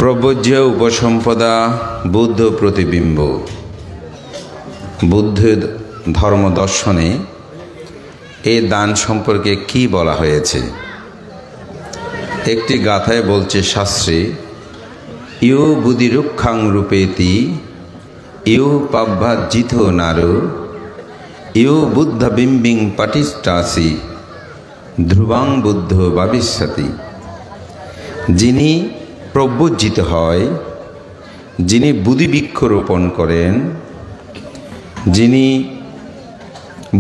প্রব্রজ্য উপসম্পদা বুদ্ধ প্রতিবিম্ব। বুদ্ধ ধর্ম দর্শনে এই দান সম্পর্কে কি বলা হয়েছে? একটি গাথায় বলছে শাস্ত্রে, ইউ বুদ্ধিরুক্ষাং রূপেতি ইউ পাভ্যাজিত নারু ইউ বুদ্ধ বিম্বিং পাটিষ্টাসি ধ্রুবাং বুদ্ধ ভবিষ্যতি। যিনি প্রব্রজিত হয়, যিনি বুদ্ধিবৃক্ষ রোপণ করেন, যিনি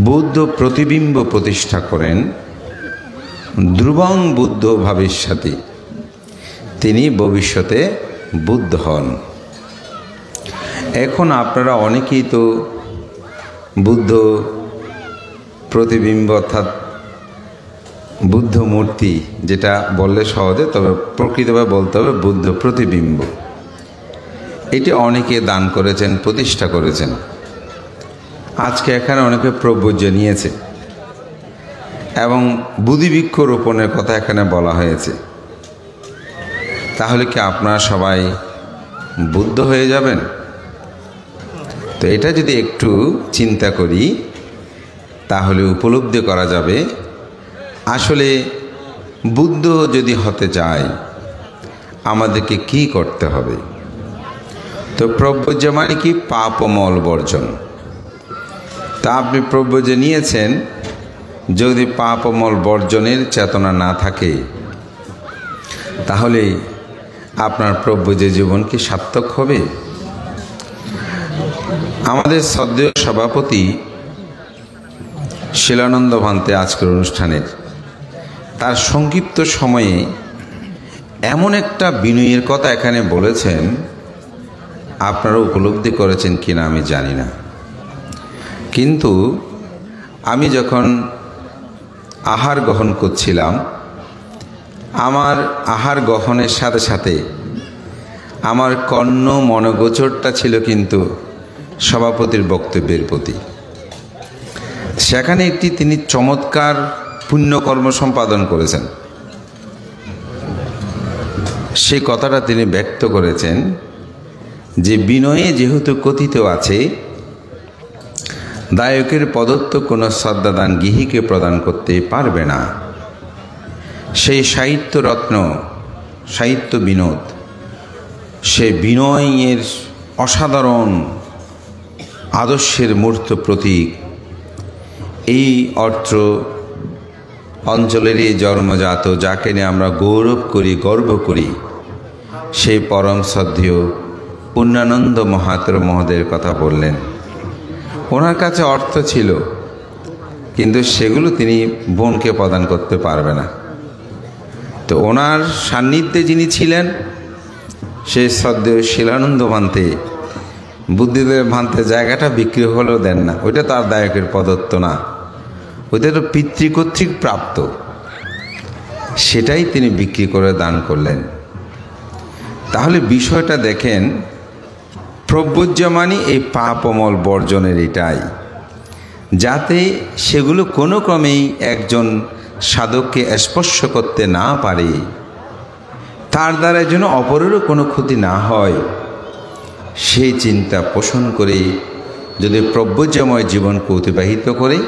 বুদ্ধ প্রতিবিম্ব প্রতিষ্ঠা করেন, ধ্রুবাং বুদ্ধ ভবিষ্যতি, তিনি ভবিষ্যতে বুদ্ধ হন। এখন আপনারা অনেকেই তো বুদ্ধ প্রতিবিম্ব অর্থাৎ বুদ্ধ মূর্তি, যেটা বললে সহজে, তবে প্রকৃতভাবে বলতে হবে বুদ্ধ প্রতিবিম্ব, এটি অনেকে দান করেছেন, প্রতিষ্ঠা করেছেন। আজকে এখানে অনেকে প্রব্রজ্য নিয়েছে এবং বুদ্ধিবৃক্ষ রোপণের কথা এখানে বলা হয়েছে। তাহলে কি আপনারা সবাই বুদ্ধ হয়ে যাবেন? তো এটা যদি একটু চিন্তা করি তাহলে উপলব্ধি করা যাবে আসলে বুদ্ধ যদি হতে চায় আমাদেরকে কি করতে হবে। তো প্রব্রজ্য মানে কি? পাপ ও মল বর্জন। তা আপনি প্রব্রজ্য নিয়েছেন, যদি পাপ ও মল বর্জনের চেতনা না থাকে তাহলে আপনার প্রব্রজ্য জীবন কি সার্থক হবে? আমাদের শ্রদ্ধেয় সভাপতি শিলানন্দ ভান্তে আজকের অনুষ্ঠানের তার সংক্ষিপ্ত সময়ে এমন একটা বিনয়ের কথা এখানে বলেছেন, আপনারা উপলব্ধি করেছেন কিনা আমি জানি না, কিন্তু আমি যখন আহার গ্রহণ করছিলাম, আমার আহার গ্রহণের সাথে সাথে আমার কর্ণ মনোগোচরটা ছিল কিন্তু সভাপতির বক্তব্যের প্রতি। সেখানে একটি তিনি চমৎকার পুণ্যকর্ম সম্পাদন করেছেন। সেই কথাটা তিনি ব্যক্ত করেছেন যে বিনয়ে যেহেতু কথিত আছে, দায়কের প্রদত্ত কোনো শ্রদ্ধাদান গৃহীকে প্রদান করতে পারবে না। সেই সাহিত্য রত্ন, সাহিত্য বিনোদ, সে বিনয়ের অসাধারণ আদর্শের মূর্ত প্রতীক। এই অর্থ অঞ্চলেরই জন্মজাত, যাকে নিয়ে আমরা গৌরব করি, গর্ব করি, সেই পরম শ্রদ্ধেয় পূর্ণানন্দ মহাত্র মহোদয়ের কথা বললেন। ওনার কাছে অর্থ ছিল, কিন্তু সেগুলো তিনি বোনকে প্রদান করতে পারবে না। তো ওনার সান্নিধ্যে যিনি ছিলেন সেই শ্রদ্ধেয় শিলানন্দ ভান্তে, বুদ্ধিদেব ভান্তে জায়গাটা বিক্রি হলেও দেন না, ওইটা তার দায়কের প্রদত্ত না, ওইটা তো পিতৃকর্তৃক প্রাপ্ত, সেটাই তিনি বিক্রি করে দান করলেন। তাহলে বিষয়টা দেখেন, প্রব্রজ্য মানে এই পাপ অমল বর্জনের এটাই, যাতে সেগুলো কোনো ক্রমেই একজন সাধককে স্পর্শ করতে না পারে, তার দ্বারা যেন অপরেরও কোনো ক্ষতি না হয়, সেই চিন্তা পোষণ করে যদি প্রব্রজ্যময় জীবনকে অতিবাহিত করে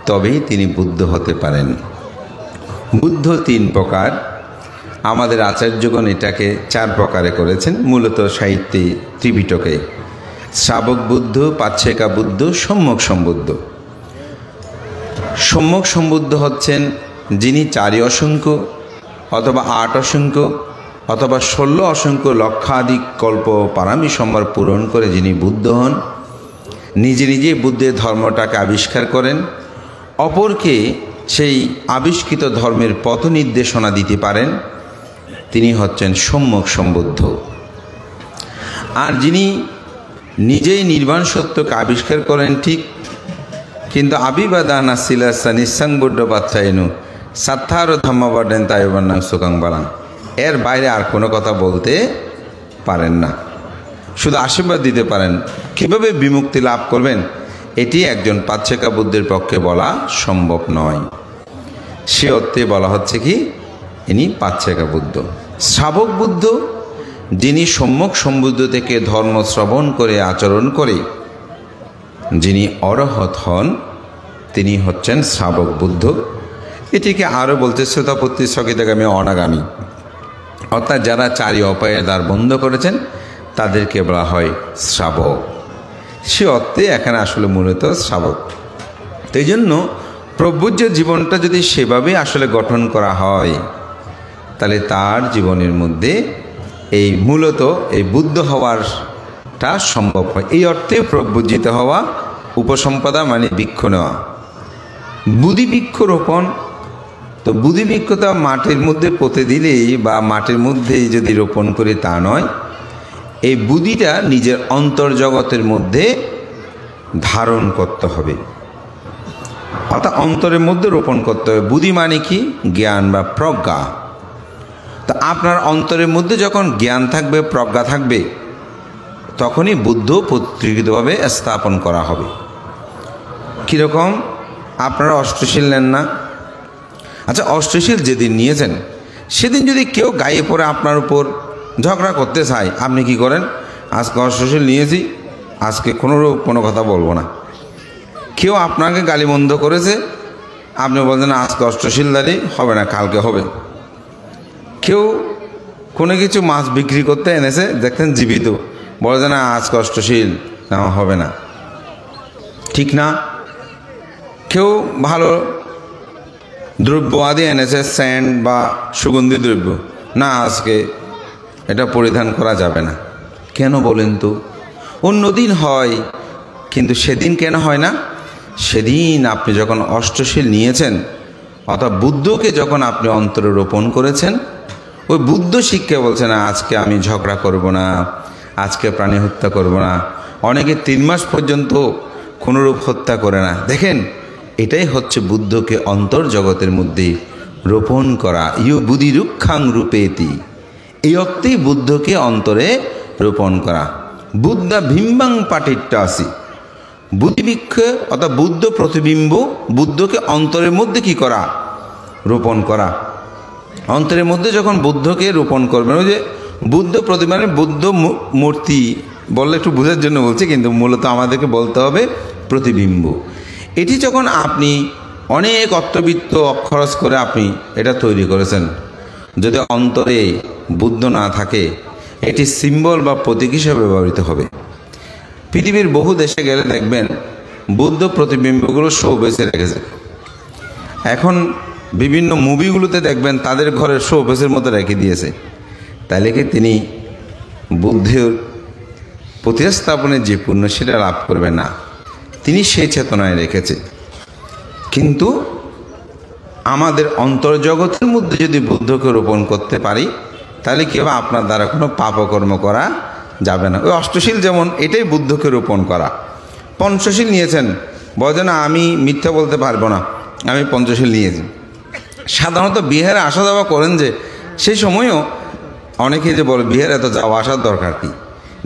তবেই তিনি বুদ্ধ হতে পারেন। বুদ্ধ 3 প্রকার, আমাদের আচার্যগণ এটাকে 4 প্রকারে করেছেন, মূলত সাহিত্যে ত্রিপিটকে। শ্রাবক বুদ্ধ, পাচ্ছেকা বুদ্ধ, সম্যক সম্বুদ্ধ। সম্যক সম্বুদ্ধ হচ্ছেন যিনি 4 অসংখ্য অথবা 8 অসংখ্য অথবা 16 অসংখ্য লক্ষাধিক কল্প পারামি সম্ভার পূরণ করে যিনি বুদ্ধ হন, নিজে নিজে বুদ্ধের ধর্মটাকে আবিষ্কার করেন, অপরকে সেই আবিষ্কৃত ধর্মের পথ নির্দেশনা দিতে পারেন, তিনি হচ্ছেন সম্যক সম্বুদ্ধ। আর যিনি নিজেই নির্বাণ সত্যকে আবিষ্কার করেন ঠিক, কিন্তু আবিবাদান আসিলাসা নিঃসাং বুদ্ধ বাচ্চায়নু সাত্থার ধর্মবাডেন তাইবান্নাং সুকাং বালাং, এর বাইরে আর কোনো কথা বলতে পারেন না, শুধু আশীর্বাদ দিতে পারেন। কীভাবে বিমুক্তি লাভ করবেন এটি একজন পাচ্ছেকা বুদ্ধের পক্ষে বলা সম্ভব নয়। সে অর্থে বলা হচ্ছে কি, ইনি পাচ্ছেকা বুদ্ধ। শ্রাবক বুদ্ধ যিনি সম্যক সম্বুদ্ধ থেকে ধর্ম শ্রবণ করে আচরণ করে যিনি অরহত হন তিনি হচ্ছেন শ্রাবক বুদ্ধ। এটিকে আরও বলতে শ্রোতাপত্তি স্থগিতগামী অনাগামী, অর্থাৎ যারা চারি অপায়ের দ্বার বন্ধ করেছেন তাদেরকে বলা হয় শ্রাবক। সে অর্থে এখানে আসলে মূলত শ্রাবক। তো এই জন্য প্রভুজ্যের জীবনটা যদি সেভাবে আসলে গঠন করা হয় তাহলে তার জীবনের মধ্যে এই মূলত এই বুদ্ধ হওয়ারটা সম্ভব হয়। এই অর্থে প্রভুজ্জিত হওয়া, উপসম্পদা মানে বৃক্ষ নেওয়া। বুদ্ধি বৃক্ষ রোপণ, তো বুদ্ধি বৃক্ষ তো মাটির মধ্যে পুঁতে দিলেই বা মাটির মধ্যেই যদি রোপণ করি তা নয়, এই বুদ্ধিটা নিজের অন্তর্জগতের মধ্যে ধারণ করতে হবে, অর্থাৎ অন্তরের মধ্যে রোপণ করতে হবে। বুদ্ধি মানে কি? জ্ঞান বা প্রজ্ঞা। তা আপনার অন্তরের মধ্যে যখন জ্ঞান থাকবে, প্রজ্ঞা থাকবে, তখনই বুদ্ধ প্রকৃতভাবে স্থাপন করা হবে। কীরকম? আপনারা অষ্টশীল নেন না? আচ্ছা, অষ্টশীল যেদিন নিয়েছেন সেদিন যদি কেউ গায়ে পড়ে আপনার উপর ঝগড়া করতে চায়, আপনি কি করেন? আজকে অষ্টশীল নিয়েছি, আজকে কোনো কথা বলবো না। কেউ আপনাকে গালিমন্দ করেছে, আপনি বলছেন আজকে অষ্টশীলদারি হবে না, কালকে হবে। কেউ কোনো কিছু মাছ বিক্রি করতে এনেছে, দেখতেন জীবিত, বলে যে না আজকে অষ্টশীল হবে না, ঠিক না? কেউ ভালো দ্রব্য আদি এনেছে, স্যান্ড বা সুগন্ধি দ্রব্য, না আজকে এটা পরিধান করা যাবে না। কেন বলেন তো? অন্যদিন হয়, কিন্তু সেদিন কেন হয় না? সেদিন আপনি যখন অষ্টশীল নিয়েছেন, অর্থাৎ বুদ্ধকে যখন আপনি অন্তরে রোপণ করেছেন, ওই বুদ্ধ শিক্ষা বলছে না আজকে আমি ঝগড়া করব না, আজকে প্রাণী হত্যা করব না। অনেকে 3 মাস পর্যন্ত কোনোরূপ হত্যা করে না। দেখেন, এটাই হচ্ছে বুদ্ধকে অন্তর্জগতের মধ্যে রোপণ করা। ইউ বুদ্ধি রুক্ষাং রূপেতি, এই অর্থেই বুদ্ধকে অন্তরে রোপণ করা। বুদ্ধা ভিম্বাং পাটিট্টাসি, বুদ্ধিবৃক্ষ অর্থাৎ বুদ্ধ প্রতিবিম্ব, বুদ্ধকে অন্তরের মধ্যে কি করা? রোপণ করা। অন্তরের মধ্যে যখন বুদ্ধকে রোপণ করবেন, ওই যে বুদ্ধ প্রতিমা মানে বুদ্ধ মূর্তি বললে একটু বোঝার জন্য বলছি, কিন্তু মূলত আমাদেরকে বলতে হবে প্রতিবিম্ব। এটি যখন আপনি অনেক অর্থবিত্ত খরচ করে আপনি এটা তৈরি করেছেন, যদি অন্তরে বুদ্ধ না থাকে, এটি সিম্বল বা প্রতীক হিসেবে ব্যবহৃত হবে। পৃথিবীর বহু দেশে গেলে দেখবেন বুদ্ধ প্রতিবিম্বগুলো শো বেসে রেখেছে। এখন বিভিন্ন মুভিগুলোতে দেখবেন তাদের ঘরের শো বেসের মতো রেখে দিয়েছে। তাইলে কি তিনি বুদ্ধের প্রতিস্থাপনের যে পুণ্য সেটা লাভ করবে না? তিনি সেই চেতনায় রেখেছে। কিন্তু আমাদের অন্তর্জগতের মধ্যে যদি বুদ্ধকে রোপণ করতে পারি, তাহলে কি হবে? আপনার দ্বারা কোনো পাপকর্ম করা যাবে না। ওই অষ্টশীল যেমন, এটাই বুদ্ধকে রোপণ করা। পঞ্চশীল নিয়েছেন, বলে না আমি মিথ্যা বলতে পারবো না, আমি পঞ্চশীল নিয়েছি। সাধারণত বিহারে আসা যাওয়া করেন যে, সেই সময়ও অনেকে যে বলে বিহারে এত যাওয়া আসার দরকার কি?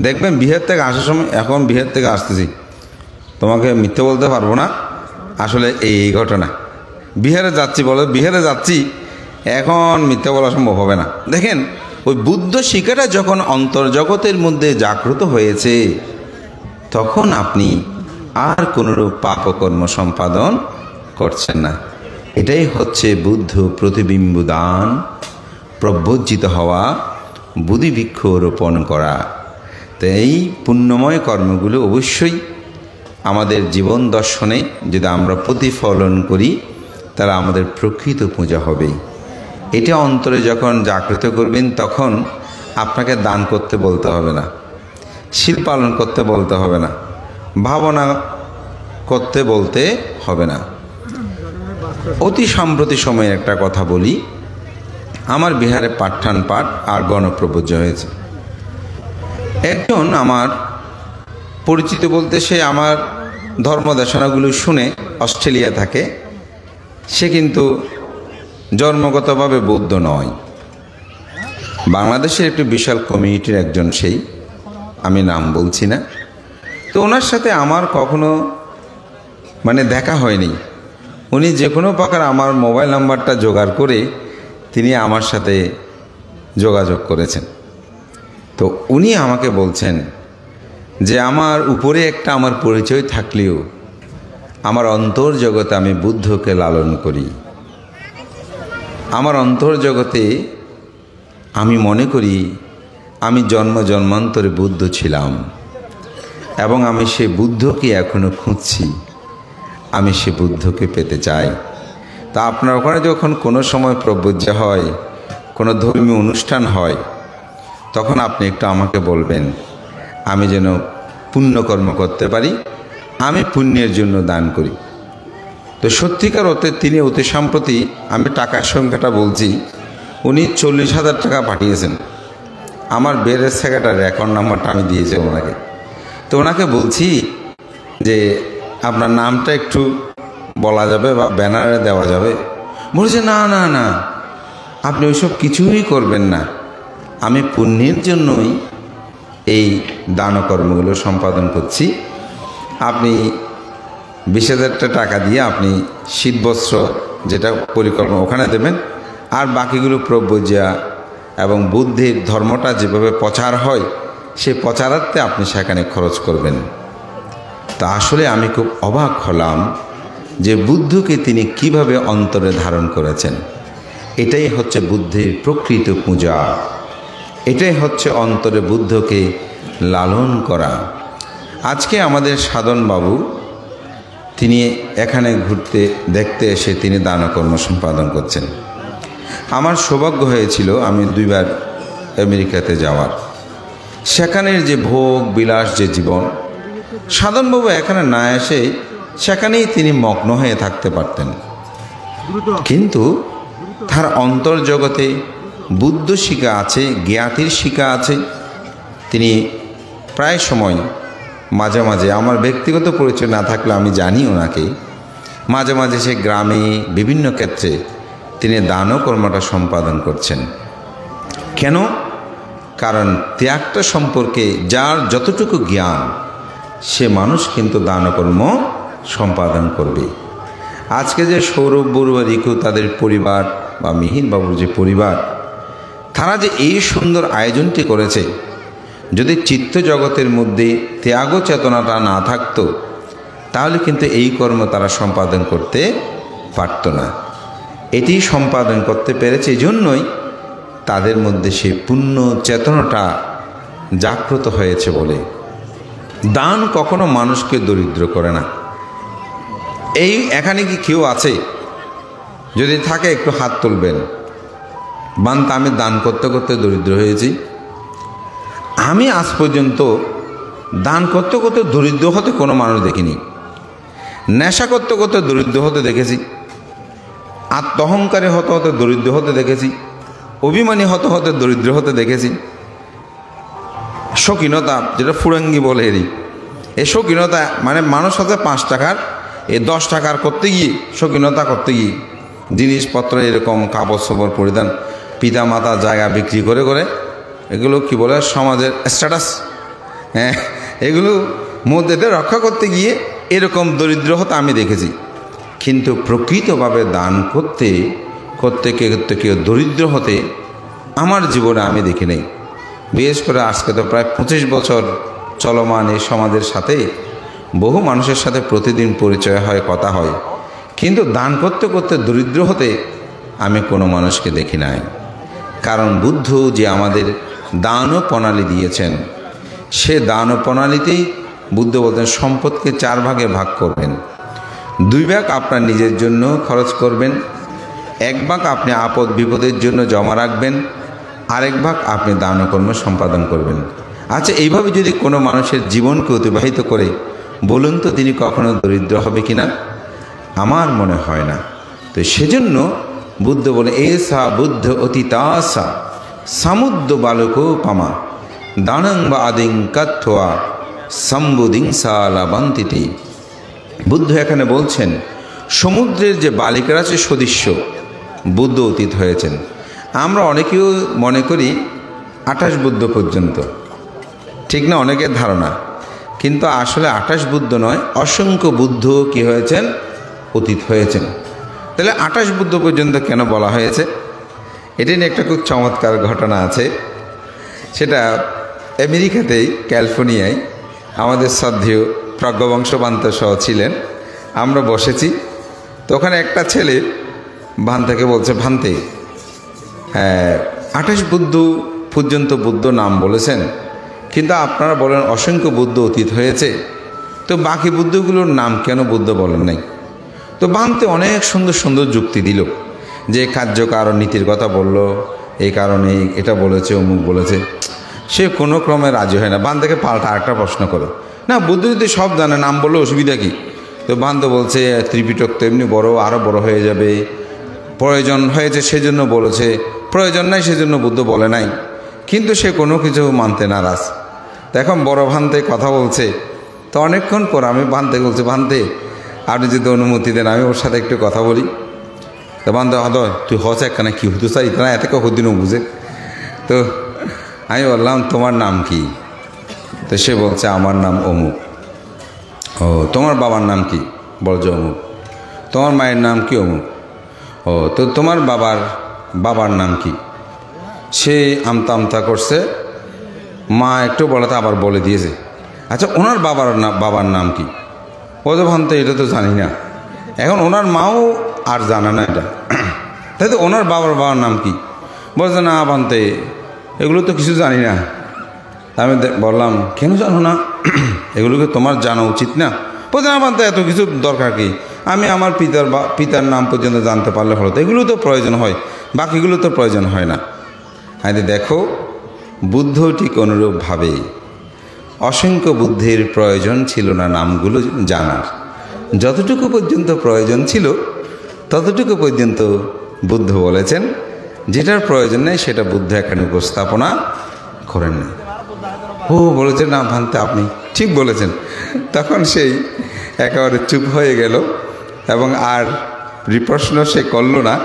দেখবেন বিহার থেকে আসার সময়, এখন বিহার থেকে আসতেছি, তোমাকে মিথ্যে বলতে পারবো না, আসলে এই ঘটনা, বিহারে যাচ্ছি, বলে বিহারে যাচ্ছি, এখন মিথ্যা বলা সম্ভব হবে না। দেখেন, ওই বুদ্ধ শিক্ষাটা যখন অন্তর্জগতের মধ্যে জাগ্রত হয়েছে, তখন আপনি আর কোনোরূপ পাপকর্ম সম্পাদন করছেন না। এটাই হচ্ছে বুদ্ধ প্রতিবিম্ব দান, প্রভ্যজ্জিত হওয়া, বুদ্ধিবৃক্ষ রোপণ করা। তো এই পুণ্যময় কর্মগুলো অবশ্যই আমাদের জীবন দর্শনে যদি আমরা প্রতিফলন করি, তাহলে আমাদের প্রকৃত পূজা হবে। এটা অন্তরে যখন জাগ্রত করবেন, তখন আপনাকে দান করতে বলতে হবে না, শীল পালন করতে বলতে হবে না, ভাবনা করতে বলতে হবে না। অতি সাম্প্রতি সময়ের একটা কথা বলি। আমার বিহারে পাঠান পাঠ আর গণপ্রবজ্য হয়েছে। একজন আমার পরিচিত বলতে, সে আমার ধর্মদেশনাগুলো শুনে অস্ট্রেলিয়া থাকে, সে কিন্তু জন্মগতভাবে বৌদ্ধ নয়, বাংলাদেশের একটি বিশাল কমিউনিটির একজন, সেই আমি নাম বলছি না। তো ওনার সাথে আমার কখনো দেখা হয়নি। উনি যে কোনো প্রকার আমার মোবাইল নাম্বারটা জোগাড় করে তিনি আমার সাথে যোগাযোগ করেছেন। তো উনি আমাকে বলছেন যে আমার উপরে একটা আমার পরিচয় থাকলেও আমার অন্তর জগতে আমি বুদ্ধকে লালন করি। আমার অন্তর জগতে আমি মনে করি আমি জন্ম জন্মান্তরে বুদ্ধ ছিলাম এবং আমি সেই বুদ্ধকে এখনো খুঁজছি, আমি সে বুদ্ধকে পেতে চাই। তা আপনার ওখানে যখন কোনো সময় প্রবজ্জা হয়, কোনো ধর্মীয় অনুষ্ঠান হয়, তখন আপনি একটু আমাকে বলবেন, আমি যেন পুণ্যকর্ম করতে পারি, আমি পুণ্যের জন্য দান করি। তো সত্যিকার অর্থে তিনি অতি সম্প্রতি, আমি টাকার সংখ্যাটা বলছি, উনি 40,000 টাকা পাঠিয়েছেন। আমার বেড়ের সেক্রেটারি অ্যাকাউন্ট নাম্বারটা আমি দিয়েছি ওনাকে। তো ওনাকে বলছি যে আপনার নামটা একটু বলা যাবে বা ব্যানারে দেওয়া যাবে? বলছে না না না, আপনি ওইসব কিছুই করবেন না, আমি পুণ্যের জন্যই এই দানকর্মগুলো সম্পাদন করছি। আপনি 20,000 টাকা দিয়ে আপনি শীতবস্ত্র যেটা পরিকল্পনা ওখানে দেবেন, আর বাকিগুলো প্রবজ্জা এবং বুদ্ধির ধর্মটা যেভাবে প্রচার হয় সেই প্রচারার্থে আপনি সেখানে খরচ করবেন। তা আসলে আমি খুব অবাক হলাম যে বুদ্ধকে তিনি কিভাবে অন্তরে ধারণ করেছেন। এটাই হচ্ছে বুদ্ধির প্রকৃত পূজা, এটাই হচ্ছে অন্তরে বুদ্ধকে লালন করা। আজকে আমাদের সাধনবাবু তিনি এখানে ঘুরতে দেখতে এসে তিনি দানকর্ম সম্পাদন করছেন। আমার সৌভাগ্য হয়েছিল আমি 2 বার আমেরিকাতে যাওয়ার। সেখানের যে ভোগ বিলাস যে জীবন, সাধনবাবু এখানে না এসে সেখানেই তিনি মগ্ন হয়ে থাকতে পারতেন, কিন্তু তার অন্তর্জগতে বুদ্ধ শিখা আছে, জ্ঞাতির শিখা আছে। তিনি প্রায় সময় মাঝে মাঝে, আমার ব্যক্তিগত পরিচয় না থাকলে আমি জানি ওনাকে, মাঝে মাঝে সে গ্রামে বিভিন্ন ক্ষেত্রে তিনি দানকর্মটা সম্পাদন করছেন। কেন? কারণ ত্যাগটা সম্পর্কে যার যতটুকু জ্ঞান, সে মানুষ কিন্তু দানকর্ম সম্পাদন করবে। আজকে যে সৌরভ বড়ুয়া, রিকু, তাদের পরিবার বা মিহিরবাবুর যে পরিবার, তারা যে এই সুন্দর আয়োজনটি করেছে, যদি চিত্ত জগতের মধ্যে ত্যাগ চেতনাটা না থাকতো তাহলে কিন্তু এই কর্ম তারা সম্পাদন করতে পারত না। এটি সম্পাদন করতে পেরেছে, এই জন্যই তাদের মধ্যে সেই পুণ্য চেতনাটা জাগ্রত হয়েছে বলে। দান কখনো মানুষকে দরিদ্র করে না। এই এখানে কি কেউ আছে? যদি থাকে একটু হাত তুলবেন। বান্তা আমি দান করতে করতে দরিদ্র হয়েছি। আমি আজ পর্যন্ত দান করতে করতে দরিদ্র হতে কোনো মানুষ দেখিনি। নেশা করতে করতে দরিদ্র হতে দেখেছি, আত্মহংকারে হতে হতে দরিদ্র হতে দেখেছি, অভিমানী হতে হতে দরিদ্র হতে দেখেছি। শৌখিনতা, যেটা ফুরাঙ্গি বলে এরই, এই শৌখিনতা মানে মানুষ হতে 5 টাকার এই 10 টাকার করতে গিয়ে, শৌখিনতা করতে গিয়ে জিনিসপত্র এরকম কাপড় চোপড় পরিধান, পিতা মাতা জায়গা বিক্রি করে করে, এগুলো কি বলে সমাজের স্ট্যাটাস, হ্যাঁ, এগুলো মধ্যে রক্ষা করতে গিয়ে এরকম দরিদ্র হতে আমি দেখেছি। কিন্তু প্রকৃতভাবে দান করতে করতে কেউ দরিদ্র হতে আমার জীবনে আমি দেখি নাই। বিশেষ করে আজকে তো প্রায় 25 বছর চলমান এই সমাজের সাথে বহু মানুষের সাথে প্রতিদিন পরিচয় হয়, কথা হয়, কিন্তু দান করতে করতে দরিদ্র হতে আমি কোনো মানুষকে দেখি নাই। কারণ বুদ্ধ যে আমাদের দান প্রণালী দিয়েছেন, সে দান প্রণালীতেই বুদ্ধ বলতেন সম্পদকে 4 ভাগে ভাগ করবেন। 2 ভাগ আপনার নিজের জন্য খরচ করবেন, 1 ভাগ আপনি আপদ বিপদের জন্য জমা রাখবেন, আরেক ভাগ আপনি দানকর্ম সম্পাদন করবেন। আচ্ছা, এইভাবে যদি কোনো মানুষের জীবনকে অতিবাহিত করে, বলুন তো তিনি কখনো দরিদ্র হবে কিনা? আমার মনে হয় না। তো সেজন্য বুদ্ধ বলে, এসা বুদ্ধ অতীতাসা সমুদ্র বালকো পামা দানং বা আদিং কাথোয়া সম্বুদিং সালাবান্তিতি। বুদ্ধ এখানে বলছেন সমুদ্রের যে বালিকারা আছে সদৃশ্য বুদ্ধ অতীত হয়েছেন। আমরা অনেকেও মনে করি 28 বুদ্ধ পর্যন্ত, ঠিক না? অনেকের ধারণা, কিন্তু আসলে 28 বুদ্ধ নয়, অসংখ্য বুদ্ধ কি হয়েছেন? অতীত হয়েছেন। তাহলে 28 বুদ্ধ পর্যন্ত কেন বলা হয়েছে? এটি নিয়ে একটা খুব চমৎকার ঘটনা আছে। সেটা আমেরিকাতেই ক্যালিফোর্নিয়ায় আমাদের শ্রদ্ধেয় প্রজ্ঞবংশ বান্ত সহ ছিলেন। আমরা বসেছি, তো ওখানে একটা ছেলে ভান্তাকে বলছে, ভান্তে 28 বুদ্ধ পর্যন্ত বুদ্ধ নাম বলেছেন, কিন্তু আপনারা বলেন অসংখ্য বুদ্ধ অতীত হয়েছে, তো বাকি বুদ্ধগুলোর নাম কেন বুদ্ধ বলেন নাই? তো ভান্তে অনেক সুন্দর সুন্দর যুক্তি দিল, যে কার্যকারণ নীতির কথা বলল, এই কারণে এটা বলেছে, অমুক বলেছে। সে কোনো ক্রমে রাজি হয় না। ভান্তাকে পাল্টা আরেকটা প্রশ্ন করো, না বুদ্ধ যদি সব জানে, নাম বললে অসুবিধা কি? তো ভান্ত বলছে ত্রিপিটক তো এমনি বড়, আরও বড় হয়ে যাবে, প্রয়োজন হয়েছে সেজন্য বলেছে, প্রয়োজন নাই সেজন্য বুদ্ধ বলে নাই। কিন্তু সে কোনো কিছু মানতে নারাজ। তো এখন বড় ভান্তে কথা বলছে, তো অনেকক্ষণ পর আমি ভান্তে বলছি, ভান্তে আপনি যদি অনুমতি দেন আমি ওর সাথে একটু কথা বলি। তো ভান্তে তুই হচ্ছে একখানে কী হতো চাই না, এত হদিনও বুঝে। তো আমি বললাম তোমার নাম কি? তো সে বলছে আমার নাম অমুক। ও তোমার বাবার নাম কি? বলছে অমুক। তোমার মায়ের নাম কি? অমুক। ও তো তোমার বাবার নাম কি? সে আমতা আমতা করছে, মা একটু বলাতে আবার বলে দিয়েছে। আচ্ছা ওনার বাবার নাম কি? বলছে ভান্তে এটা তো জানি না। এখন ওনার মাও আর জানে না এটা, তাই তো ওনার বাবার নাম কি? বলছে না ভান্তে এগুলো তো কিছু জানি না। আমি বললাম কেন জানো না? এগুলোকে তোমার জানা উচিত না। বলছে না ভান্তে এত কিছু দরকার কি? আমি আমার পিতার নাম পর্যন্ত জানতে পারলে হলো, তো এগুলো তো প্রয়োজন হয়, বাকিগুলো তো প্রয়োজন হয় না। আরে দেখো, বুদ্ধ ঠিক অনুরূপভাবে অসংখ্য বুদ্ধের প্রয়োজন ছিল না নামগুলো জানার। যতটুকু পর্যন্ত প্রয়োজন ছিল ততটুকু পর্যন্ত বুদ্ধ বলেছেন, যেটার প্রয়োজন নেই সেটা বুদ্ধ এখানে উপস্থাপনা করেন না। ও বলেছেন না ভান্তে আপনি ঠিক বলেছেন। তখন সেই একেবারে চুপ হয়ে গেল এবং আর প্রশ্ন সে করলো না।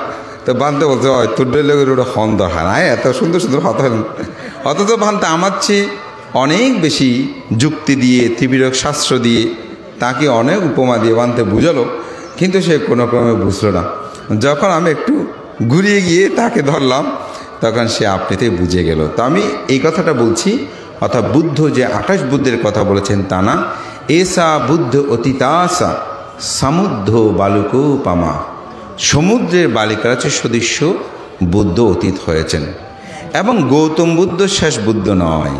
তো ভান্তে বলছে তোর লোকের ওটা হন দরকার, এত সুন্দর সুন্দর কথা হলেন। অথচ ভান্তে আমার চেয়ে অনেক বেশি যুক্তি দিয়ে, ত্রিপিটক শাস্ত্র দিয়ে, তাকে অনেক উপমা দিয়ে ভান্তে বুঝালো, কিন্তু সে কোনো ক্রমে বুঝলো না। যখন আমি একটু ঘুরিয়ে গিয়ে তাকে ধরলাম, তখন সে আপনিতেই বুঝে গেল। তো আমি এই কথাটা বলছি, অর্থাৎ বুদ্ধ যে 28 বুদ্ধের কথা বলেছেন তা না। এসা বুদ্ধ অতীতাসা সমুদ্ধ বালুকো পামা, সমুদ্রের বালিকার চেয়ে সদৃশ্য বুদ্ধ অতীত হয়েছেন। এবং গৌতম বুদ্ধ শেষ বুদ্ধ নয়,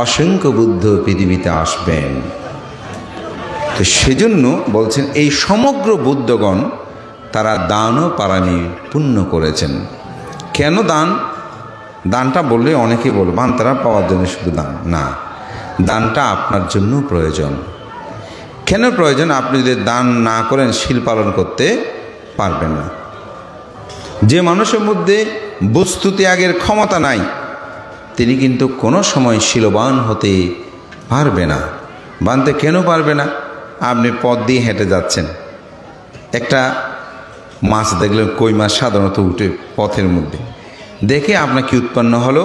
অসংখ্য বুদ্ধ পৃথিবীতে আসবেন। তো সেজন্য বলছেন এই সমগ্র বুদ্ধগণ তারা দান ও পারানি পুণ্য করেছেন। কেন দানটা বললে অনেকে বলবেন তারা পাওয়ার জন্য শুধু দান না, দানটা আপনার জন্য প্রয়োজন। কেন প্রয়োজন? আপনি যদি দান না করেন শীল পালন করতে পারবেন না। যে মানুষের মধ্যে বস্তু ত্যাগের ক্ষমতা নাই, তিনি কিন্তু কোনো সময় শীলবান হতে পারবে না। বানতে কেন পারবে না? আপনি পথ দিয়ে হেঁটে যাচ্ছেন, একটা মাছ দেখলেন, কই মাছ সাধারণত উঠে পথের মধ্যে, দেখে আপনার কি উৎপন্ন হলো?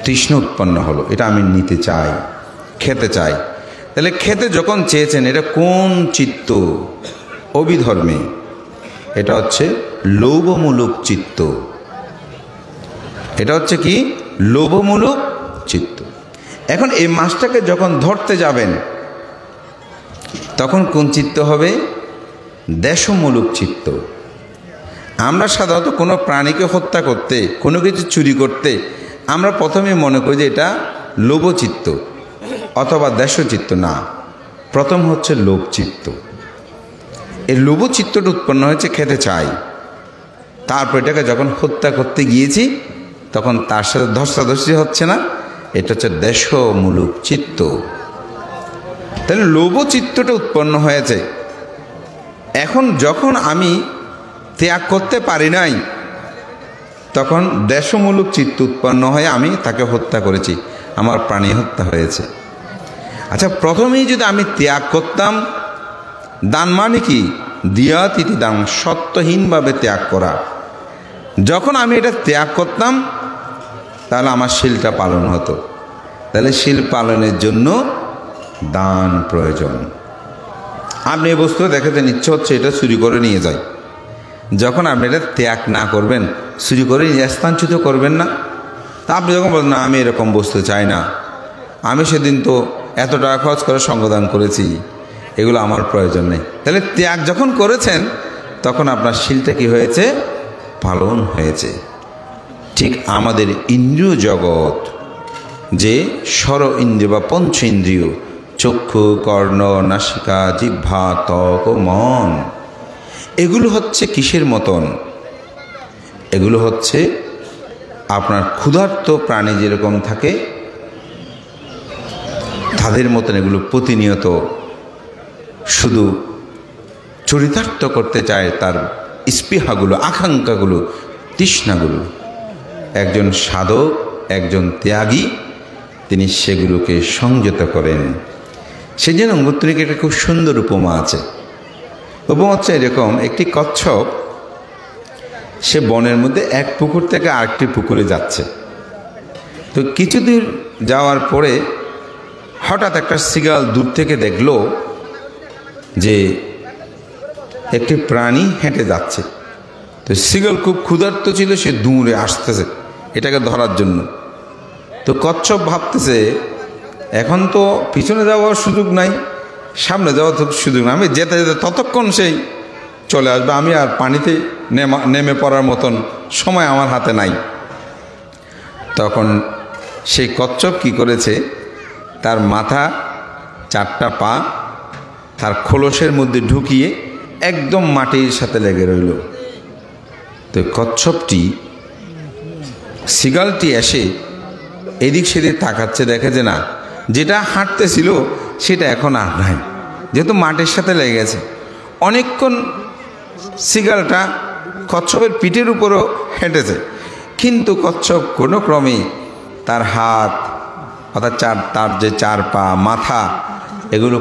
তৃষ্ণা উৎপন্ন হলো, এটা আমি নিতে চাই, খেতে চাই। তাহলে খেতে যখন চেয়েছেন, এটা কোন চিত্ত? অভিধর্মে এটা হচ্ছে লোভমূলক চিত্ত। এটা হচ্ছে কি? লোভমূলক চিত্ত। এখন এই মাছটাকে যখন ধরতে যাবেন, তখন কোন চিত্ত হবে? দেশমূলক চিত্ত। আমরা সাধারণত কোনো প্রাণীকে হত্যা করতে, কোনো কিছু চুরি করতে, আমরা প্রথমে মনে করি যে এটা লোভচিত্ত অথবা দেশচিত্ত। না, প্রথম হচ্ছে লোভচিত্ত। এই লোভচিত্তটা উৎপন্ন হয়েছে খেতে চাই, তারপর এটাকে যখন হত্যা করতে গিয়েছি তখন তার সাথে ধস্তাধস্তি হচ্ছে না, এটা হচ্ছে দেশমূলক চিত্ত। তাহলে লোভচিত্তটা উৎপন্ন হয়েছে। এখন যখন আমি ত্যাগ করতে পারি নাই, তখন দেশমূলক চিত্ত উৎপন্ন হয়ে আমি তাকে হত্যা করেছি, আমার প্রাণী হত্যা হয়েছে। আচ্ছা, প্রথমেই যদি আমি ত্যাগ করতাম, দান মানে কি? দিয়া তিথি দান, সত্যহীনভাবে ত্যাগ করা। যখন আমি এটা ত্যাগ করতাম, তাহলে আমার শীলটা পালন হতো। তাহলে শীল পালনের জন্য দান প্রয়োজন। আপনি এই বস্তু দেখাতে ইচ্ছে হচ্ছে, এটা চুরি করে নিয়ে যায়। যখন আপনি এটা ত্যাগ না করবেন, চুরি করে নিয়ে স্থানচ্যুত করবেন না, তা আপনি যখন বলেন না আমি এরকম বস্তু চাই না, আমি সেদিন তো এত টাকা খরচ করে সঙ্গদান করেছি, এগুলো আমার প্রয়োজন নেই, তাহলে ত্যাগ যখন করেছেন তখন আপনার শিলটা কি হয়েছে? পালন হয়েছে। ঠিক আমাদের ইন্দ্রিয় জগৎ, যে ষড় ইন্দ্রিয় বা পঞ্চ ইন্দ্রিয়, চক্ষু, কর্ণ, নাসিকা, জিহ্বা, ত্বক ও মন, এগুলো হচ্ছে কিসের মতন? এগুলো হচ্ছে আপনার ক্ষুধার্ত প্রাণী যেরকম থাকে তাদের মতন এগুলো প্রতিনিয়ত শুধু চরিতার্থ করতে চায় তার স্পৃহাগুলো, আকাঙ্ক্ষাগুলো, তৃষ্ণাগুলো। একজন সাধক, একজন ত্যাগী, তিনি সেগুলোকে সংযত করেন। সেই জন্য মুত্রিকে একটা খুব সুন্দর উপমা আছে। উপমা হচ্ছে এরকম, একটি কচ্ছপ সে বনের মধ্যে এক পুকুর থেকে আরেকটি পুকুরে যাচ্ছে। তো কিছুদূর যাওয়ার পরে হঠাৎ একটা সিগাল দূর থেকে দেখলো যে একটি প্রাণী হেঁটে যাচ্ছে। তো সিগাল খুব ক্ষুধার্ত ছিল, সে দূরে আসতেছে এটাকে ধরার জন্য। তো কচ্ছপ ভাবতেছে এখন তো পিছনে যাওয়ার সুযোগ নাই, সামনে যাওয়ার সুযোগ নাই, আমি যেতে যেতে ততক্ষণ সেই চলে আসবে, আমি আর পানিতে নেমে পড়ার মতন সময় আমার হাতে নাই। তখন সেই কচ্ছপ কি করেছে, তার মাথা, চারটা পা তার খোলসের মধ্যে ঢুকিয়ে একদম মাটির সাথে লেগে রইল। তো কচ্ছপটি, সিগালটি এসে এদিক সেদিক তাকাচ্ছে, দেখে যে না, যেটা হাঁটতেছিল সেটা এখন আর নাই, যেহেতু মাটির সাথে লেগে গেছে। অনেকক্ষণ সিগালটা কচ্ছপের পিঠের উপরও হেঁটেছে, কিন্তু কচ্ছপ কোনো ক্রমে তার হাত, অর্থাৎ তার যে চার পা, মাথা, এগুলো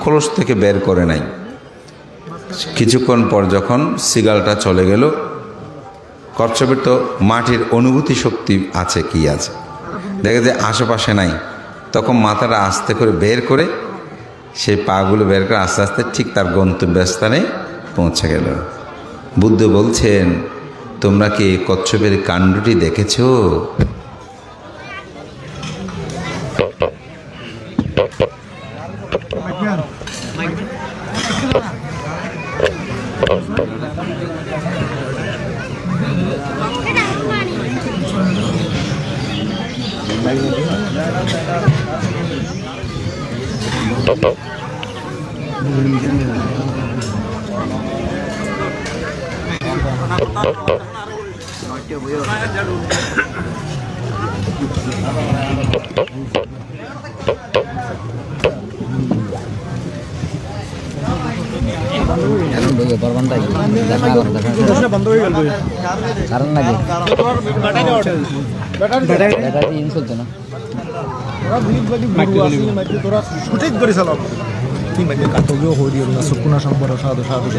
খোলস থেকে বের করে নাই। কিছুক্ষণ পর যখন সিগালটা চলে গেল, কচ্ছপের তো মাটির অনুভূতি শক্তি আছে, কি আছে, দেখে যে আশেপাশে নাই। তখন মাথাটা আস্তে করে বের করে, সেই পাগুলো বের করে আস্তে আস্তে ঠিক তার গন্তব্যস্থানে পৌঁছে গেল। বুদ্ধ বলছেন, তোমরা কি কচ্ছপের কাণ্ডটি দেখেছো? বন্ধ হয়ে গেল কারণ লাগে ব্যাটারি ইউজ হচ্ছে না। তোরা সঠিক করে চালাও। তুই মানে কাতগেও হয়ে দিও না, সুকুনা সম্পর্ক সাধু সাধু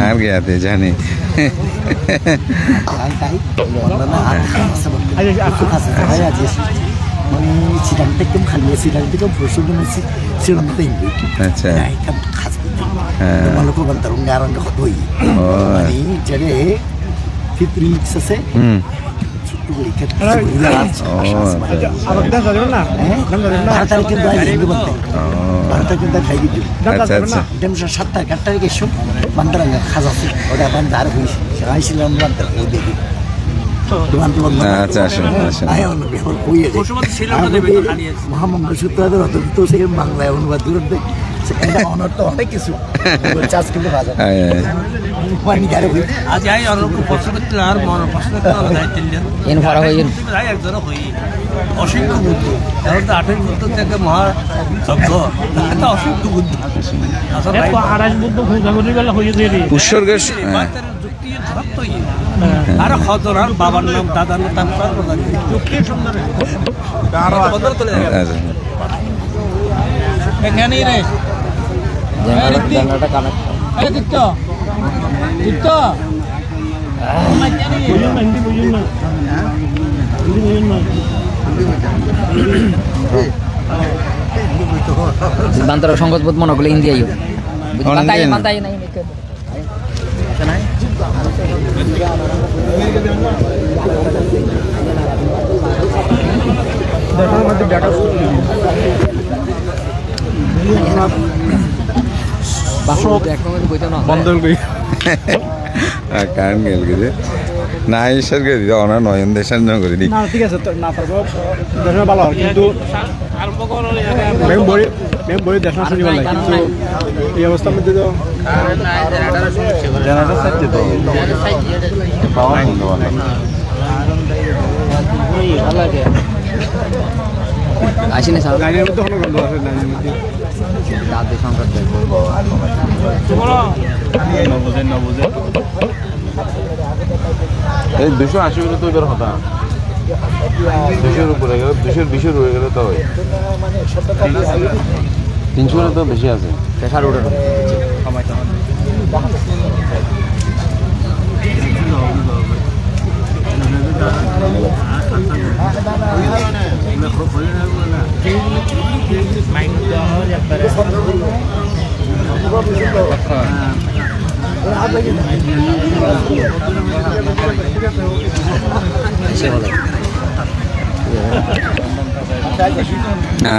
আর গেছে জানি sidang tekem kali sidang tekem proses menasi sidang tinggi. Acha. Kan khas betul. Malu ko bantar ungaran ko hoy. Ini jadi fitri sese. ভারতের কিন্তু হিন্দু বলতে ভারতের কিন্তু খাই দিত ডেমসা 7-8 তারিখে সব বান্দারাঙ্গা খাজা আছে ওটা বান্দার হইছে আইছিলাম বান্দার ওই দেখি আচ্ছা আসুন আসুন মোহাম্মদ সুত্রাদের তো সেখানে বাংলায় অনুবাদ করতে সেখানে অনর্থ অনেক কিছু চাষ কিন্তু বাজার আজ আই অনেক প্রশ্ন করতে আর মন প্রশ্ন করতে যাইতেন এন ফারা হই রাই একজন হই অসংখ্য বুদ্ধ কারণ তো 18 বুদ্ধ থেকে মহা যজ্ঞ এটা অসংখ্য বুদ্ধ আসলে আরাজ বুদ্ধ হয়ে যাবে গেল হয়ে দেরি উৎসর্গের যুক্তি ধরতই আর খতরার বাবার নাম দাদার নাম তার কথা যুক্তি সুন্দর আর বদল তোলে এখানেই রে জানাটা কানেক্ট এই দিকটা দিকটা মাইকানি বুঝুন না হিন্দি বুঝুন না বান্তর সংগতবোধ মনে করলে ইন্ডিয়াই কারণ গেল গেছে না ঈশ্বর করে দিদি অনার নয়ন দেশের জন্য করে দিই না ঠিক আছে না তারপর দেশে ভালো হয় কিন্তু বই দেশ শুনি ভালো লাগে কিন্তু এই অবস্থার মধ্যে তো আসেনি স্যার লাইনের মধ্যে কোনো গন্ধ আছে লাইনের মধ্যে দাদি সংবাদ এই 280 মিনিট তো এবার হতা 200 উপরে গেলে 220 হয়ে গেলে তো হয় 300 তো বেশি আছে প্রেশার উঠে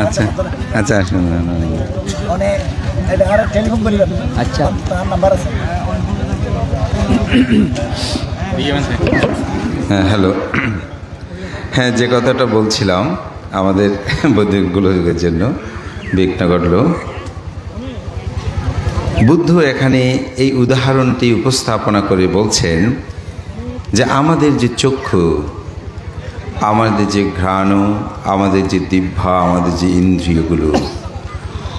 আচ্ছা আচ্ছা আসুন মানে এটা আর টেলিফোন করি আচ্ছা তার নাম্বার আছে হ্যাঁ হ্যালো হ্যাঁ যে কথাটা বলছিলাম আমাদের বৈদিকগুলোর জন্য বিঘ্ন ঘটল বুদ্ধ এখানে এই উদাহরণটি উপস্থাপনা করে বলছেন যে আমাদের যে চক্ষু আমাদের যে ঘ্রাণ আমাদের যে জিহ্বা আমাদের যে ইন্দ্রিয়গুলো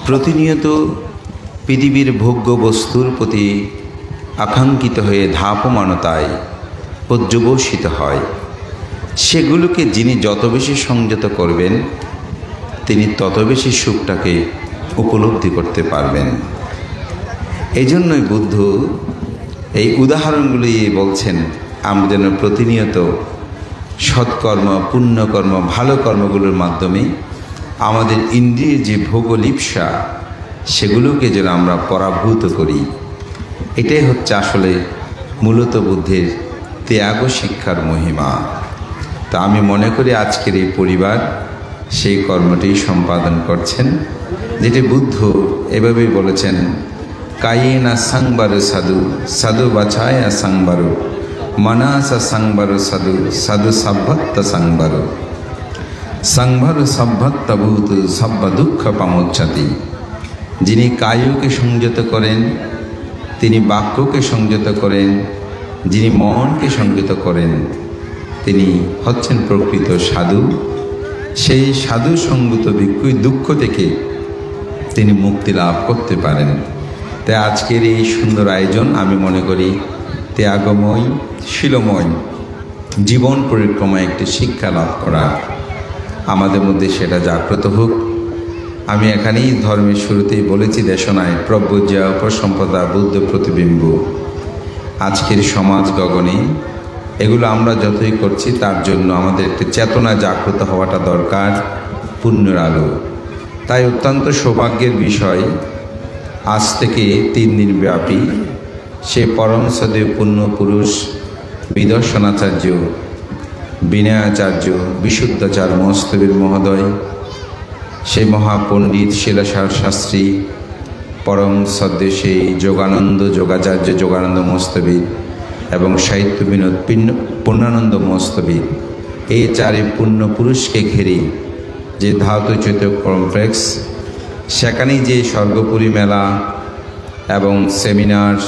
প্রতিনিয়ত পৃথিবীর ভোগ্য বস্তুর প্রতি আকাঙ্ক্ষিত হয়ে ধাপমানতায় পর্যবসিত হয় সেগুলোকে যিনি যত বেশি সংযত করবেন তিনি তত বেশি সুখটাকে উপলব্ধি করতে পারবেন। এই জন্যই বুদ্ধ এই উদাহরণগুলি বলছেন আমরা যেন প্রতিনিয়ত সৎকর্ম পুণ্যকর্ম ভালো কর্মগুলোর মাধ্যমে আমাদের ইন্দ্রিয়ের যে ভোগলিপ্সা সেগুলোকে যেন আমরা পরাভূত করি। এটাই হচ্ছে আসলে মূলত বুদ্ধের ত্যাগ শিক্ষার মহিমা। তা আমি মনে করি আজকের এই পরিবার সেই কর্মটি সম্পাদন করছেন, যেটি বুদ্ধ এভাবেই বলেছেন, কায়েনা সাংবারু সাধু সাধু বাছায়া সাংবারু মানাসা সাংবারু সাধু সাধু সাভ্যত্ত সাংবারু সাংবারু সাভ্যত্ত ভূত সব্য দুঃখ পামোচ্ছাতি। যিনি কায়কে সংযত করেন, তিনি বাক্যকে সংযত করেন, যিনি মনকে সংযত করেন তিনি হচ্ছেন প্রকৃত সাধু। সেই সাধু সঙ্গত ভিক্ষুই দুঃখ থেকে তিনি মুক্তি লাভ করতে পারেন। তাই আজকের এই সুন্দর আয়োজন আমি মনে করি ত্যাগময় শীলময় জীবন পরিক্রমায় একটি শিক্ষা লাভ করা, আমাদের মধ্যে সেটা জাগ্রত হোক। আমি এখানেই ধর্মের শুরুতেই বলেছি দেশনায় প্রব্রজ্যা উপসম্পদা বুদ্ধ প্রতিবিম্ব। আজকের সমাজ গগনে এগুলো আমরা যতই করছি তার জন্য আমাদের একটি চেতনা জাগ্রত হওয়াটা দরকার, পুণ্যের আলো। তাই অত্যন্ত সৌভাগ্যের বিষয় আজ থেকে 3 দিন ব্যাপী সে পরম সদে পুণ্য পুরুষ বিদর্শনাচার্য বিনয়াচার্য বিশুদ্ধাচার্য মস্তবীর মহোদয়, সেই মহাপণ্ডিত শিলাসার শাস্ত্রী পরম সদ্য সেই যোগানন্দ যোগাচার্য যোগানন্দ মস্তবীর এবং সাহিত্য বিনোদ পূর্ণানন্দ মস্তবীর, এই 4 পুণ্য পুরুষকে ঘিরে যে ধাতু চৈত্য কমপ্লেক্স, সেখানেই যে স্বর্গপুরী মেলা এবং সেমিনার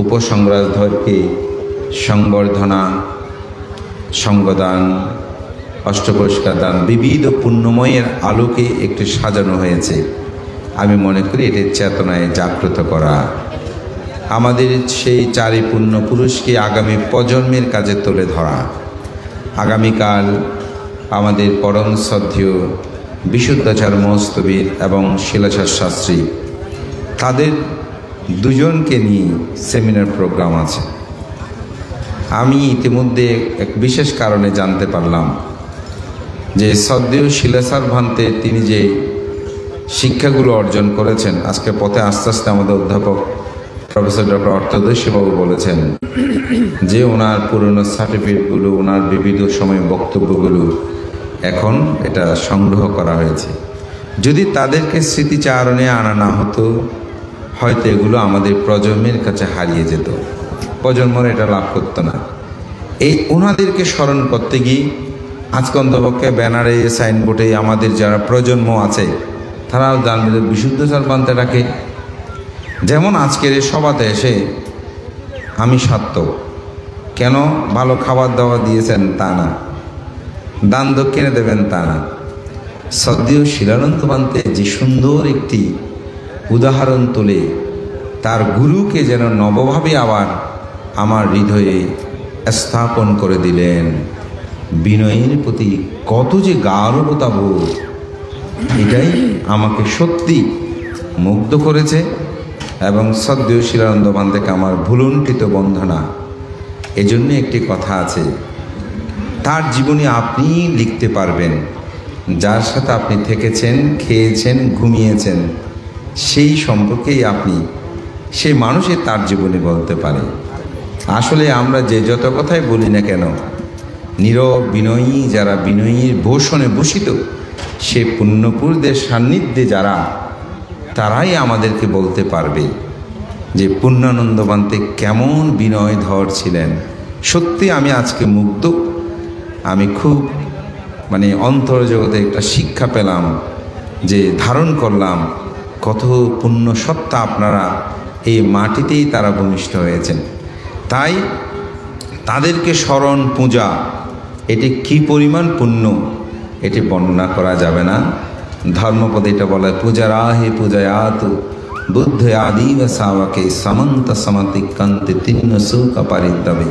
উপসংগ্রাধরকে সংবর্ধনা সঙ্গদান অষ্টপুরস্কার দান বিবিধ পুণ্যময়ের আলোকে একটু সাজানো হয়েছে। আমি মনে করি এটির চেতনায় জাগ্রত করা, আমাদের সেই 4 পুণ্য পুরুষকে আগামী প্রজন্মের কাজে তুলে ধরা। আগামীকাল আমাদের পরম শ্রদ্ধেয় বিশুদ্ধাচার্য মস্তবীর এবং শিলাসার শাস্ত্রী, তাদের দুজনকে নিয়ে সেমিনার প্রোগ্রাম আছে। আমি ইতিমধ্যে এক বিশেষ কারণে জানতে পারলাম যে সদ্যীয় শিলাসার ভান্তে তিনি যে শিক্ষাগুলো অর্জন করেছেন, আজকে পথে আস্তে আস্তে আমাদের অধ্যাপক প্রফেসর ডক্টর অর্থদর্শীবাবু বলেছেন যে ওনার পুরনো সার্টিফিকেটগুলো, ওনার বিবিধ সময় বক্তব্যগুলো এখন এটা সংগ্রহ করা হয়েছে। যদি তাদেরকে স্মৃতিচারণে আনা না হতো, হয়তো এগুলো আমাদের প্রজন্মের কাছে হারিয়ে যেত, প্রজন্মরা এটা লাভ করতো না। এই ওনাদেরকে স্মরণ করতে গিয়ে আজকে অন্তপক্ষে ব্যানারে, সাইনবোর্ডে আমাদের যারা প্রজন্ম আছে তারাও জানবে বিশুদ্ধ চাল পান্তাটাকে। যেমন আজকের এই সভাতে এসে আমি সত্য কেন ভালো খাবার দাবার দিয়েছেন তা না, দান দক্ষিণে দেবেন তা না, সদ্যীয় শিলানন্দ পান্তে যে সুন্দর একটি উদাহরণ তুলে তার গুরুকে যেন নবভাবে আবার আমার হৃদয়ে স্থাপন করে দিলেন। বিনয়ের প্রতি কত যে গাঢ়তা বোধ, এটাই আমাকে সত্যি মুগ্ধ করেছে। এবং সদ্যীয় শিলানন্দ পান্তেকে আমার ভুলুণ্ঠিত বন্ধনা। এজন্য একটি কথা আছে, তার জীবনী আপনি লিখতে পারবেন, যার সাথে আপনি থেকেছেন, খেয়েছেন, ঘুমিয়েছেন, সেই সম্পর্কেই আপনি সেই মানুষের তার জীবনী বলতে পারে। আসলে আমরা যে যত কথাই বলি না কেন, নীরব বিনয়ী যারা বিনয়ীর ভূষণে ভূষিত, সে পুণ্যপুরুষদের সান্নিধ্যে যারা, তারাই আমাদেরকে বলতে পারবে যে পূর্ণানন্দ পান্তে কেমন বিনয়ধর ছিলেন। সত্যি আমি আজকে মুগ্ধ। আমি খুব অন্তর জগতে একটা শিক্ষা পেলাম, যে ধারণ করলাম কত পুণ্য সত্তা আপনারা এই মাটিতেই তারা ভূমিষ্ঠ হয়েছেন। তাই তাদেরকে স্মরণ, পূজা, এটি কি পরিমাণ পুণ্য এটি বর্ণনা করা যাবে না। ধর্মপদে এটা বলা হয়, পূজারাহে পূজায়াতু বুদ্ধ আদিব সাওয়াকে সমন্ত সমাতিকান্তে তিন্ন সুখ পারিদ্যবে।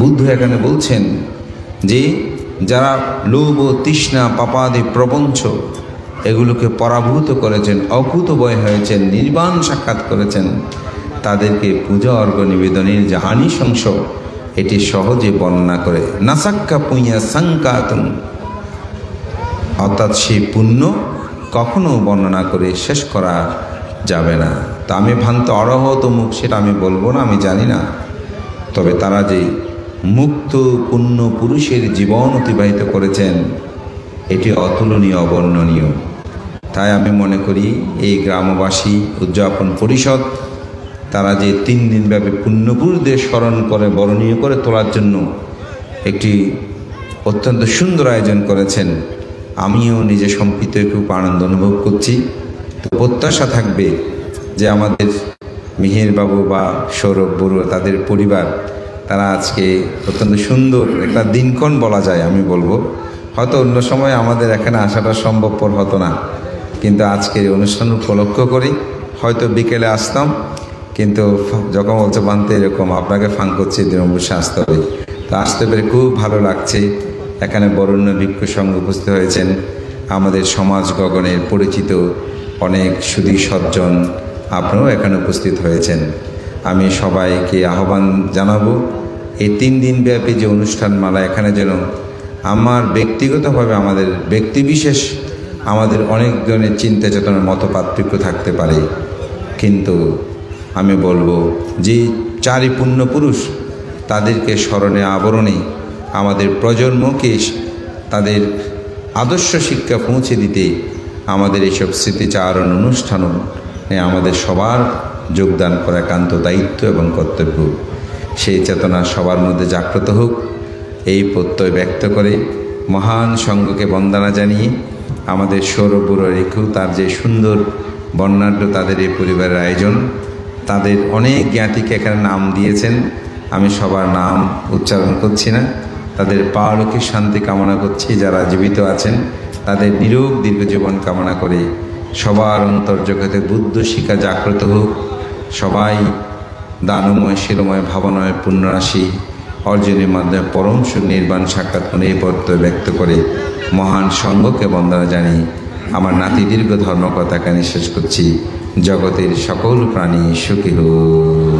বুদ্ধ এখানে বলছেন যে যারা লোভ, তৃষ্ণা, পাপাদি প্রপঞ্চ এগুলোকে পরাভূত করেছেন, অকুতভয় হয়েছেন, নির্বাণ সাক্ষাৎ করেছেন, তাদেরকে পূজা অর্ঘ নিবেদনের যে আনিশংস এটি সহজে বর্ণনা করে। নাসাক্কা পুঁয়া সংকাতন, অর্থাৎ সেই পুণ্য কখনো বর্ণনা করে শেষ করা যাবে না। তা আমি ভ্রান্ত অরহত মুখ সেটা আমি বলবো না, আমি জানি না। তবে তারা যে মুক্ত পুণ্য পুরুষের জীবন অতিবাহিত করেছেন, এটি অতুলনীয়, অবর্ণনীয়। তাই আমি মনে করি এই গ্রামবাসী উদযাপন পরিষদ তারা যে 3 দিনব্যাপী পুণ্যপুরুষদের স্মরণ করে বরণীয় করে তোলার জন্য একটি অত্যন্ত সুন্দর আয়োজন করেছেন, আমিও নিজে সম্পৃক্ত খুব আনন্দ অনুভব করছি। তো প্রত্যাশা থাকবে যে আমাদের মিহিরবাবু বা সৌরভ বড়ুয়া তাদের পরিবার তারা আজকে অত্যন্ত সুন্দর একটা দিনক্ষণ বলা যায়, আমি বলবো। হয়তো অন্য সময় আমাদের এখানে আসাটা সম্ভবপর হতো না, কিন্তু আজকের অনুষ্ঠান উপলক্ষ করি হয়তো বিকেলে আসতাম, কিন্তু যখন বলছে বানতে এরকম আপনাকে ফান করছে দিন অবশ্যই আসতে হবে। তো আসতে পেরে খুব ভালো লাগছে। এখানে বরেণ্য ভিক্ষু সংঘ উপস্থিত হয়েছেন, আমাদের সমাজ গগনের পরিচিত অনেক সুধী সজ্জন আপনারাও এখানে উপস্থিত হয়েছেন। আমি সবাইকে আহ্বান জানাবো এই 3 দিনব্যাপী যে অনুষ্ঠানমালা এখানে যেন আমার ব্যক্তিগতভাবে আমাদের ব্যক্তিবিশেষ আমাদের অনেক জনের চিন্তা চেতনার মত পার্থক্য থাকতে পারে, কিন্তু আমি বলবো যে 4 পুণ্যপুরুষ তাদেরকে স্মরণে আবরণে আমাদের প্রজন্মকে তাদের আদর্শ শিক্ষা পৌঁছে দিতে আমাদের এইসব স্মৃতিচারণ অনুষ্ঠানও আমাদের সবার যোগদান করা একান্ত দায়িত্ব এবং কর্তব্য। সেই চেতনা সবার মধ্যে জাগ্রত হোক, এই প্রত্যয় ব্যক্ত করে মহান সংঘকে বন্দনা জানিয়ে আমাদের সৌরভ বুড়ো রেখেও তার যে সুন্দর বর্ণাঢ্য তাদের এই পরিবারের আয়োজন, তাদের অনেক জ্ঞাতিকে এখানে নাম দিয়েছেন, আমি সবার নাম উচ্চারণ করছি না। তাদের পারলৌকিক শান্তি কামনা করছি, যারা জীবিত আছেন তাদের নিরোগ দীর্ঘ জীবন কামনা করে সবার অন্তর্জগতে বুদ্ধ শিক্ষা জাগ্রত হোক, সবাই দানময় শিরময় ভাবনায় পুণ্যরাশি অর্জনের মাধ্যমে পরম সুখ নির্বাণ সাক্ষাৎ করে এই প্রত্যয় ব্যক্ত করে মহান সংঘকে বন্দনা জানিয়ে আমার নাতি দীর্ঘ ধর্মকথাকে শেষ করছি। জগতের সকল প্রাণী সুখী হোক।